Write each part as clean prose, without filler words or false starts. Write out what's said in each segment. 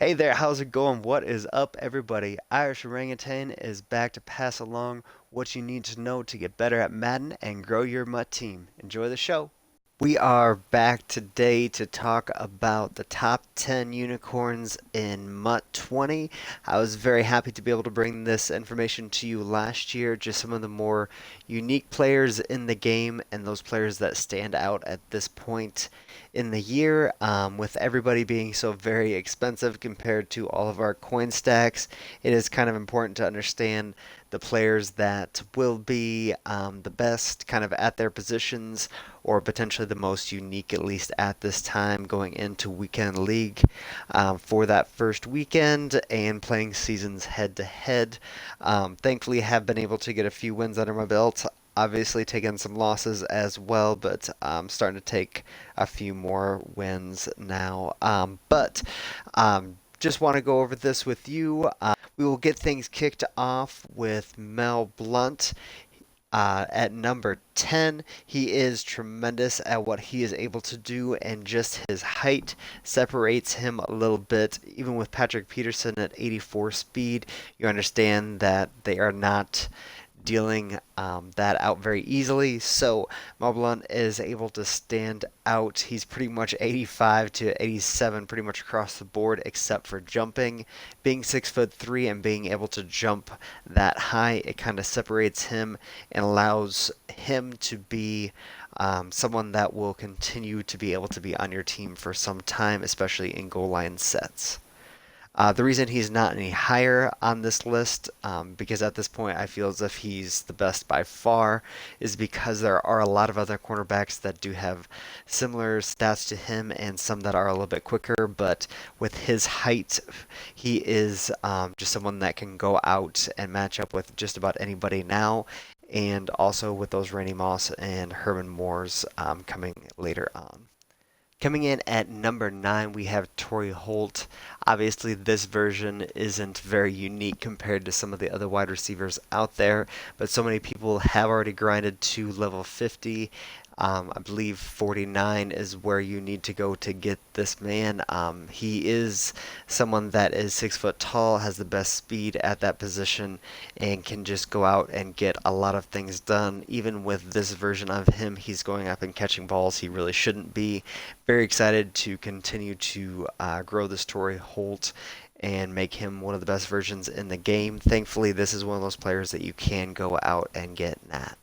Hey there, how's it going? What is up, everybody? Irish Orangutan is back to pass along what you need to know to get better at Madden and grow your Mutt team. Enjoy the show. We are back today to talk about the top 10 unicorns in Mutt 20. I was very happy to be able to bring this information to you last year, just some of the more unique players in the game and those players that stand out at this point in the year. With everybody being so very expensive compared to all of our coin stacks, it is kind of important to understand the players that will be the best kind of at their positions or potentially the most unique, at least at this time, going into Weekend League for that first weekend and playing seasons head to head. Thankfully, have been able to get a few wins under my belt. Obviously, taken some losses as well, but starting to take a few more wins now. Just want to go over this with you. We will get things kicked off with Mel Blount. At number 10, he is tremendous at what he is able to do, and just his height separates him a little bit. Even with Patrick Peterson at 84 speed, you understand that they are not dealing that out very easily. So Mel is able to stand out. He's pretty much 85 to 87 pretty much across the board except for jumping. Being 6'3" and being able to jump that high, it kind of separates him and allows him to be someone that will continue to be able to be on your team for some time, especially in goal line sets. The reason he's not any higher on this list, because at this point I feel as if he's the best by far, is because there are a lot of other cornerbacks that do have similar stats to him and some that are a little bit quicker. But with his height, he is just someone that can go out and match up with just about anybody now. And also with those Randy Moss and Herman Moores coming later on. Coming in at number 9, we have Torry Holt. Obviously, this version isn't very unique compared to some of the other wide receivers out there, but so many people have already grinded to level 50. I believe 49 is where you need to go to get this man. He is someone that is 6 foot tall, has the best speed at that position, and can just go out and get a lot of things done. Even with this version of him, he's going up and catching balls he really shouldn't be. Very excited to continue to grow this Torry Holt and make him one of the best versions in the game. Thankfully, this is one of those players that you can go out and get Nat.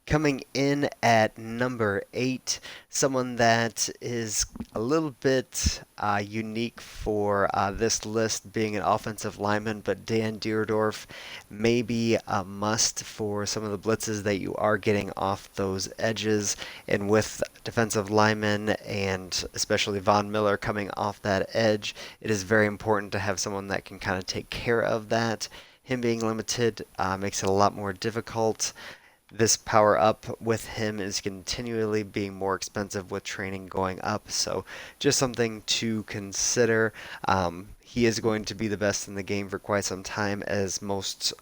Coming in at number 8, someone that is a little bit unique for this list, being an offensive lineman, but Dan Dierdorf may be a must for some of the blitzes that you are getting off those edges. And with defensive linemen and especially Von Miller coming off that edge, it is very important to have someone that can kind of take care of that. Him being limited makes it a lot more difficult. This power up with him is continually being more expensive with training going up, so just something to consider. He is going to be the best in the game for quite some time, as most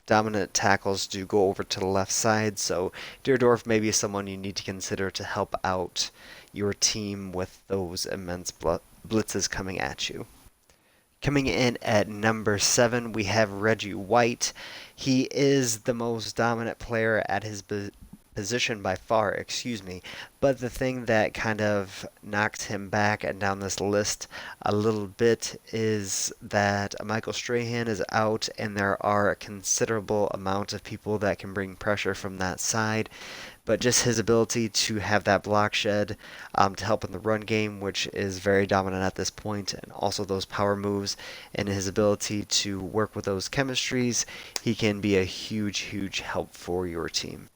dominant tackles do go over to the left side, so Dierdorf may be someone you need to consider to help out your team with those immense blitzes coming at you. Coming in at number 7, we have Reggie White. He is the most dominant player at his position by far, excuse me. But the thing that kind of knocked him back and down this list a little bit is that Michael Strahan is out, and there are a considerable amount of people that can bring pressure from that side. But just his ability to have that block shed to help in the run game, which is very dominant at this point, and also those power moves and his ability to work with those chemistries, he can be a huge, huge help for your team.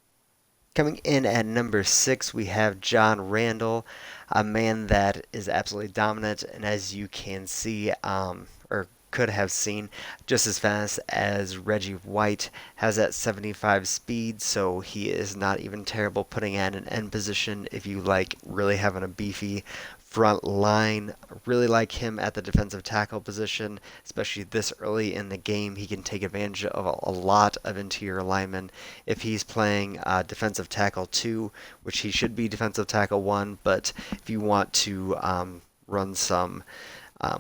Coming in at number 6, we have John Randall, a man that is absolutely dominant, and as you can see, or could have seen, just as fast as Reggie White, has that 75 speed, so he is not even terrible putting at an end position if you like really having a beefy front line. Really like him at the defensive tackle position, especially this early in the game. He can take advantage of a lot of interior linemen if he's playing defensive tackle 2, which he should be defensive tackle 1, but if you want to run some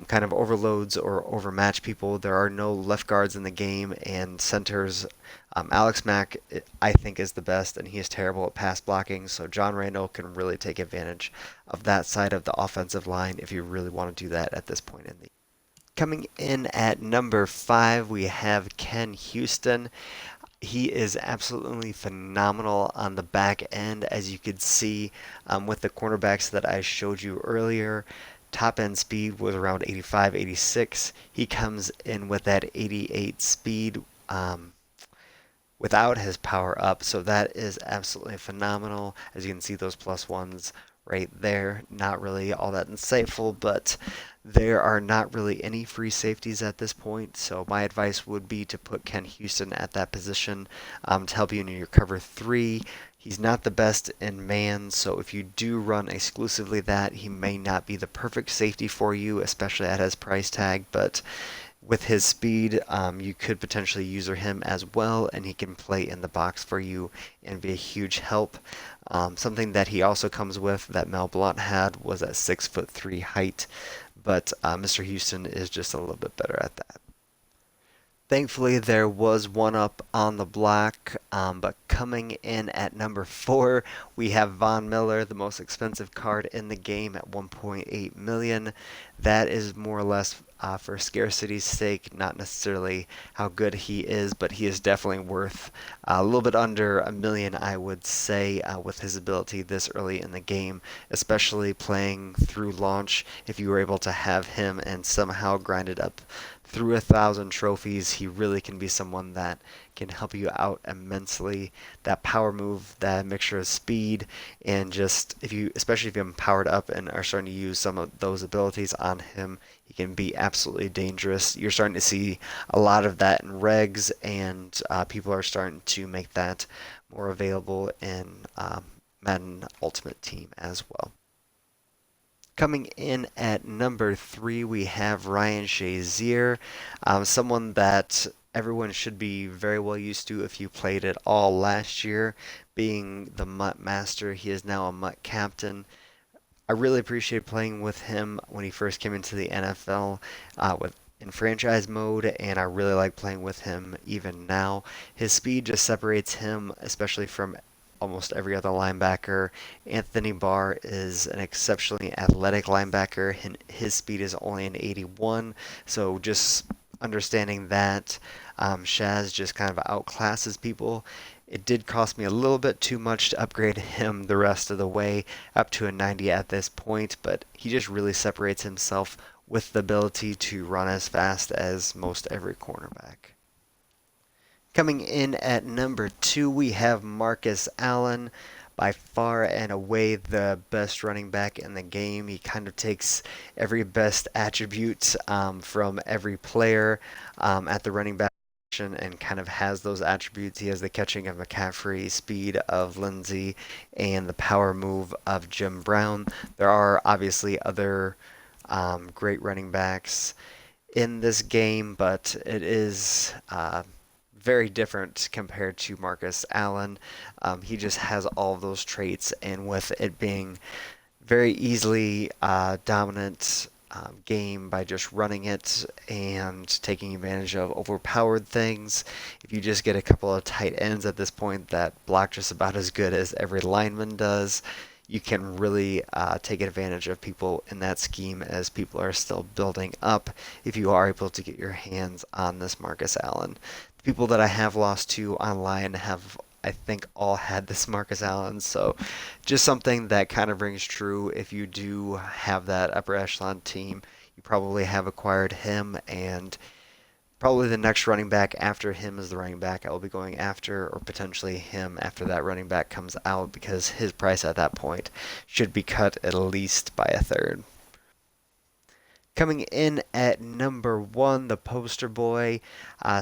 kind of overloads or overmatch people. There are no left guards in the game, and centers. Alex Mack, I think, is the best, and he is terrible at pass blocking. So John Randall can really take advantage of that side of the offensive line if you really want to do that at this point in the. Coming in at number 5, we have Ken Houston. He is absolutely phenomenal on the back end, as you could see with the cornerbacks that I showed you earlier. Top end speed was around 85, 86. He comes in with that 88 speed without his power up, so that is absolutely phenomenal. As you can see, those plus ones right there, not really all that insightful, but there are not really any free safeties at this point, so my advice would be to put Ken Houston at that position to help you in your cover 3. He's not the best in man, so if you do run exclusively that, he may not be the perfect safety for you, especially at his price tag, but with his speed, you could potentially user him as well, and he can play in the box for you and be a huge help. Something that he also comes with that Mel Blount had was that 6'3" height, but Mr. Houston is just a little bit better at that. Thankfully, there was one up on the block, but coming in at number 4, we have Von Miller, the most expensive card in the game at 1.8 million. That is more or less for scarcity's sake, not necessarily how good he is, but he is definitely worth a little bit under a million, I would say, with his ability this early in the game, especially playing through launch. If you were able to have him and somehow grind it up through 1,000 trophies, he really can be someone that can help you out immensely. That power move, that mixture of speed, and just if you, especially if you're powered up and are starting to use some of those abilities on him, he can be absolutely dangerous. You're starting to see a lot of that in regs, and people are starting to make that more available in Madden Ultimate Team as well. Coming in at number 3, we have Ryan Shazier, someone that everyone should be very well used to if you played it all last year. Being the MUT master, he is now a MUT captain. I really appreciate playing with him when he first came into the NFL with in franchise mode, and I really like playing with him even now. His speed just separates him, especially from almost every other linebacker. Anthony Barr is an exceptionally athletic linebacker. His speed is only an 81, so just understanding that Shaz just kind of outclasses people. It did cost me a little bit too much to upgrade him the rest of the way up to a 90 at this point, but he just really separates himself with the ability to run as fast as most every cornerback. Coming in at number 2, we have Marcus Allen, by far and away the best running back in the game. He kind of takes every best attribute from every player at the running back position and kind of has those attributes. He has the catching of McCaffrey, speed of Lindsey, and the power move of Jim Brown. There are obviously other great running backs in this game, but it is very different compared to Marcus Allen. He just has all of those traits, and with it being very easily dominant game by just running it and taking advantage of overpowered things. If you just get a couple of tight ends at this point that block just about as good as every lineman does, you can really take advantage of people in that scheme as people are still building up if you are able to get your hands on this Marcus Allen. The people that I have lost to online have, I think, all had this Marcus Allen, so just something that kind of rings true if you do have that upper echelon team. You probably have acquired him, and probably the next running back after him is the running back I will be going after, or potentially him after that running back comes out, because his price at that point should be cut at least by a third. Coming in at number 1, the poster boy,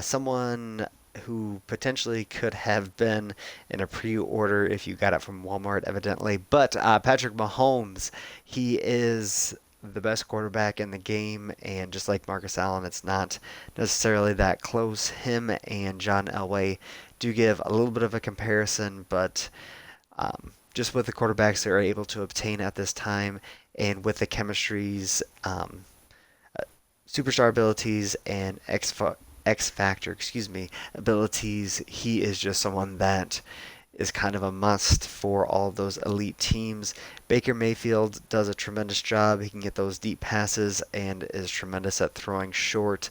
someone who potentially could have been in a pre-order if you got it from Walmart, evidently. But Patrick Mahomes, he is the best quarterback in the game, and just like Marcus Allen, it's not necessarily that close. Him and John Elway do give a little bit of a comparison, but just with the quarterbacks they are able to obtain at this time, and with the chemistries superstar abilities and X factor, abilities, he is just someone that is kind of a must for all of those elite teams. Baker Mayfield does a tremendous job. He can get those deep passes and is tremendous at throwing short.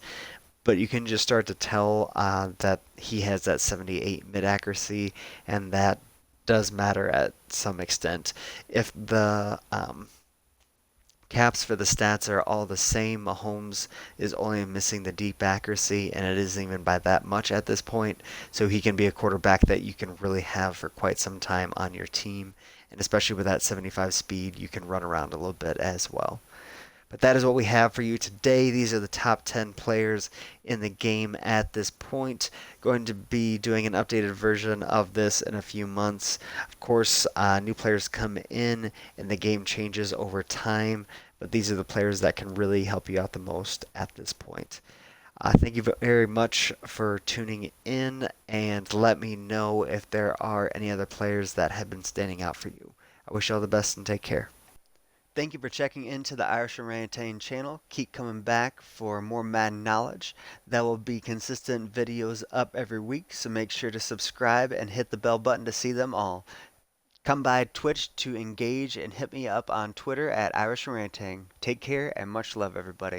But you can just start to tell that he has that 78 mid accuracy, and that does matter at some extent. If the caps for the stats are all the same, Mahomes is only missing the deep accuracy, and it isn't even by that much at this point. So he can be a quarterback that you can really have for quite some time on your team. And especially with that 75 speed, you can run around a little bit as well. But that is what we have for you today. These are the top 10 players in the game at this point. Going to be doing an updated version of this in a few months. Of course, new players come in and the game changes over time, but these are the players that can really help you out the most at this point. Thank you very much for tuning in, and let me know if there are any other players that have been standing out for you. I wish you all the best and take care. Thank you for checking into the Irish Orangutan channel. Keep coming back for more Madden knowledge. There will be consistent videos up every week, so make sure to subscribe and hit the bell button to see them all. Come by Twitch to engage and hit me up on Twitter at Irish Orangutan. Take care and much love, everybody.